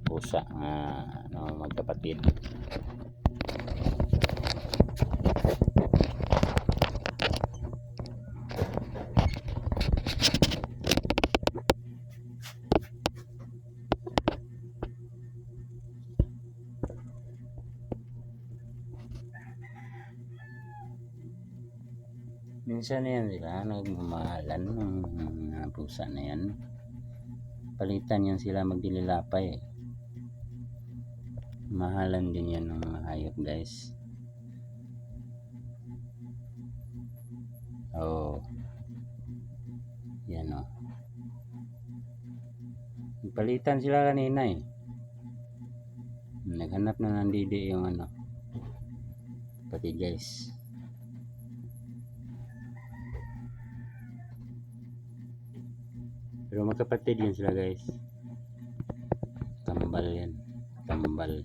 pusa nga magkapatid. Minsan yan sila nagmamahalan ng pusa na yan. Palitan yan sila magdililapay. Mahalan din yan ng mga hayop, guys. Oh. Yan oh. Palitan sila kanina eh. Naghanap na ng didi yung pati guys. Pero magkapatid yan sila, guys. Tambal yan. Tambal.